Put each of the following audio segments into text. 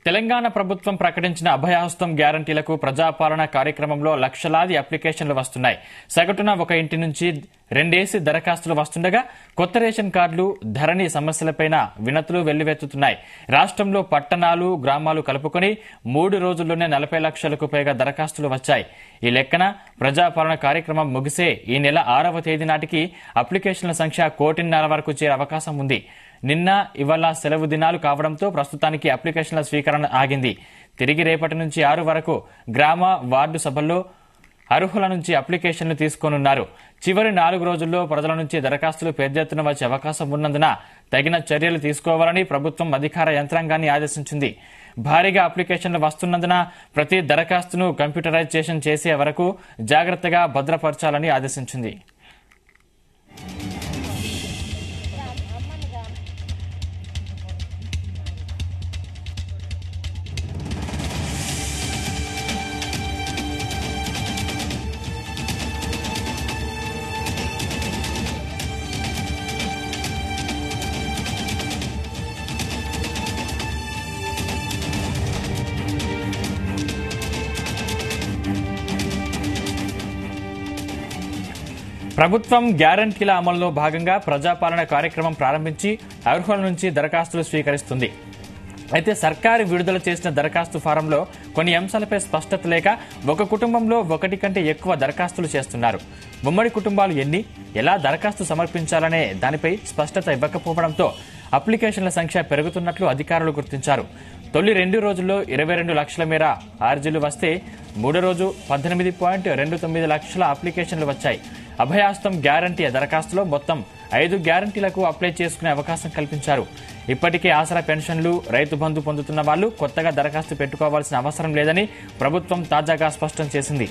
తెలంగాణ ప్రభుత్వం ప్రకటించిన అభయహస్తం గ్యారంటీలకు ప్రజాపాలన కార్యక్రమంలో లక్షలాది అప్లికేషన్లు వస్తున్నాయి. సగటున ఒక ఇంటి నుంచి 2 దరఖాస్తులు వస్తుండగా కొత్త రేషన్ కార్డులు, ధరణి సమస్యలపై వినతులు వెల్లువెత్తుతున్నాయి. రాష్ట్రంలో పట్టణాలు, గ్రామాలు కలుపుకొని 3 రోజుల్లోనే 40 లక్షలకు పైగా దరఖాస్తులు వచ్చాయి. ఈ లెక్కన ప్రజాపాలన కార్యక్రమం ముగిసే ఈ నెల 6వ తేదీ నాటికి అప్లికేషన్ల సంఖ్య 1.5 కోటి వరకు చేరే అవకాశం ఉంది. నిన్న ఇవాళ సెలవు దినాలు కావడంతో ప్రస్తుతానికి అప్లికేషన్ల స్వీకరణ ఆగింది. తిరిగి రేపటి నుంచి 6 వరకు గ్రామ, వార్డు సభల్లో అర్హుల నుంచి అప్లికేషన్లు తీసుకోనున్నారు. చివరి 4 రోజుల్లో ప్రజల నుంచి దరఖాస్తులు పెద్ద ఎత్తున వచ్చే అవకాశం ఉన్నందున తగిన చర్యలు తీసుకోవాలని ప్రభుత్వం అధికార యంత్రాంగాన్ని ఆదేశించింది. భారీగా అప్లికేషన్లు వస్తున్నందున ప్రతి దరఖాస్తును కంప్యూటరైజేషన్ చేసే వరకు జాగ్రత్తగా భద్రపరచాలని ఆదేశించింది. ప్రభుత్వం గ్యారంటీల అమలులో భాగంగా ప్రజాపాలన కార్యక్రమం ప్రారంభించి అర్హుల నుంచి దరఖాస్తులు స్వీకరిస్తుంది. అయితే సర్కారు విడుదల చేసిన దరఖాస్తు ఫారంలో కొన్ని అంశాలపై స్పష్టత లేక ఒక కుటుంబంలో 1 కంటే ఎక్కువ దరఖాస్తులు చేస్తున్నారు. ఉమ్మడి కుటుంబాలు ఎన్ని, ఎలా దరఖాస్తు సమర్పించాలనే దానిపై స్పష్టత ఇవ్వకపోవడంతో అప్లికేషన్ల సంఖ్య పెరుగుతున్నట్లు అధికారులు గుర్తించారు. తొలి 2 రోజుల్లో 22 లక్షల మేర అర్జీలు వస్తే 3వ రోజు 18.29 లక్షల అప్లికేషన్లు వచ్చాయి. అభయహస్తం గ్యారంటీ దరఖాస్తులో మొత్తం 5 గ్యారంటీలకు అప్లై చేసుకునే అవకాశం కల్పించారు. ఇప్పటికే ఆసరా పెన్షన్లు, రైతు బంధు పొందుతున్న వాళ్లు కొత్తగా దరఖాస్తు పెట్టుకోవాల్సిన అవసరం లేదని ప్రభుత్వం తాజాగా స్పష్టం చేసింది.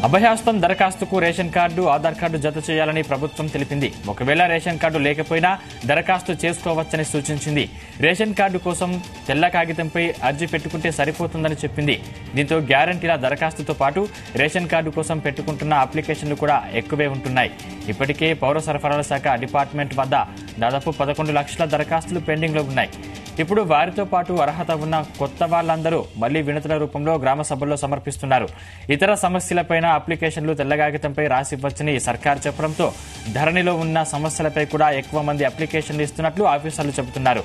అభయహస్తం దరఖాస్తుకు రేషన్ కార్డు, ఆధార్ కార్డు జత చేయాలని ప్రభుత్వం తెలిపింది. ఒకవేళ రేషన్ కార్డు లేకపోయినా దరఖాస్తు చేసుకోవచ్చని సూచించింది. రేషన్ కార్డు కోసం తెల్ల కాగితంపై అర్జీ పెట్టుకుంటే సరిపోతుందని చెప్పింది. దీంతో గ్యారంటీల దరఖాస్తుతో పాటు రేషన్ కార్డు కోసం పెట్టుకుంటున్న అప్లికేషన్లు కూడా ఎక్కువే ఉంటున్నాయి. ఇప్పటికే పౌర సరఫరాల శాఖ డిపార్ట్మెంట్ వద్ద దాదాపు 11 లక్షల దరఖాస్తులు పెండింగ్ లో ఉన్నాయి. ఇప్పుడు వారితో పాటు అర్హత ఉన్న కొత్త వాళ్లందరూ మళ్లీ వినతుల రూపంలో గ్రామ సభల్లో సమర్పిస్తున్నారు. ఇతర సమస్యలపైన అప్లికేషన్లు తెల్లగాగితంపై రాసివ్వచ్చని సర్కారు చెప్పడంతో ధరణిలో ఉన్న సమస్యలపై కూడా ఎక్కువ మంది అప్లికేషన్లు ఇస్తున్నట్లు ఆఫీసర్లు చెబుతున్నారు.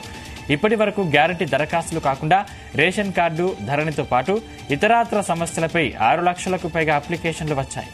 ఇప్పటి వరకు గ్యారంటీ దరఖాస్తులు కాకుండా రేషన్ కార్డు, ధరణితో పాటు ఇతరాత్ర సమస్యలపై 6 లక్షలకు పైగా అప్లికేషన్లు వచ్చాయి.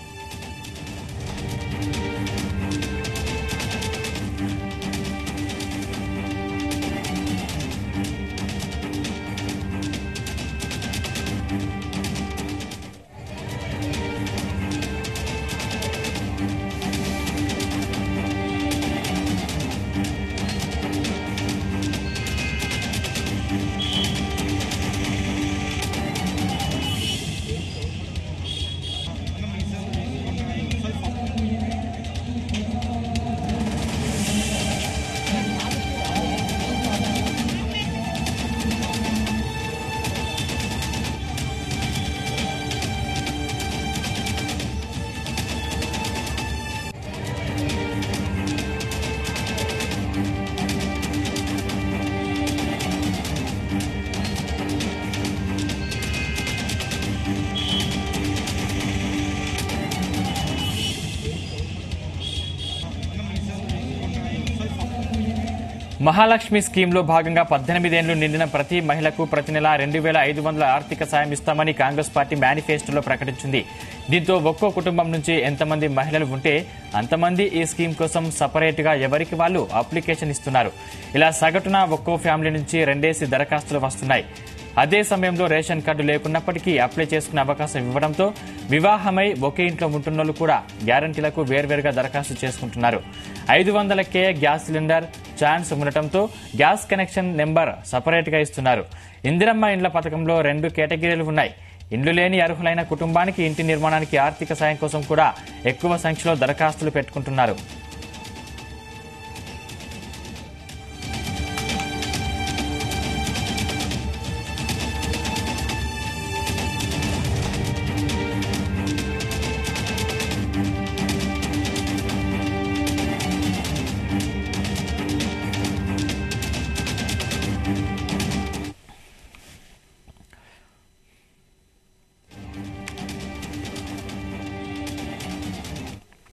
మహాలక్ష్మి స్కీమ్లో భాగంగా 18 ఏళ్లు నిండిన ప్రతి మహిళకు ప్రతి నెల 2,500 ఆర్థిక సాయం ఇస్తామని కాంగ్రెస్ పార్టీ మేనిఫెస్టోలో ప్రకటించింది. దీంతో ఒక్కో కుటుంబం నుంచి ఎంతమంది మహిళలు ఉంటే అంతమంది ఈ స్కీమ్ కోసం సపరేట్గా ఎవరికి వాళ్లు అప్లికేషన్ ఇస్తున్నారు. ఇలా సగటున ఒక్కో ఫ్యామిలీ నుంచి 2 దరఖాస్తులు వస్తున్నాయి. అదే సమయంలో రేషన్ కార్డు లేకున్నప్పటికీ అప్లై చేసుకునే అవకాశం ఇవ్వడంతో వివాహమై ఒకే ఇంట్లో ఉంటున్నోళ్లు కూడా గ్యారంటీలకు వేర్వేరుగా దరఖాస్తు చేసుకుంటున్నారు. 500K గ్యాస్ సిలిండర్ ఛాన్స్ ఉండటంతో గ్యాస్ కనెక్షన్ నెంబర్ సపరేట్ గా ఇస్తున్నారు. ఇందిరమ్మ ఇండ్ల పథకంలో 2 కేటగిరీలు ఉన్నాయి. ఇండ్లు లేని అర్హులైన కుటుంబానికి ఇంటి నిర్మాణానికి ఆర్థిక సాయం కోసం కూడా ఎక్కువ సంఖ్యలో దరఖాస్తులు పెట్టుకుంటున్నారు.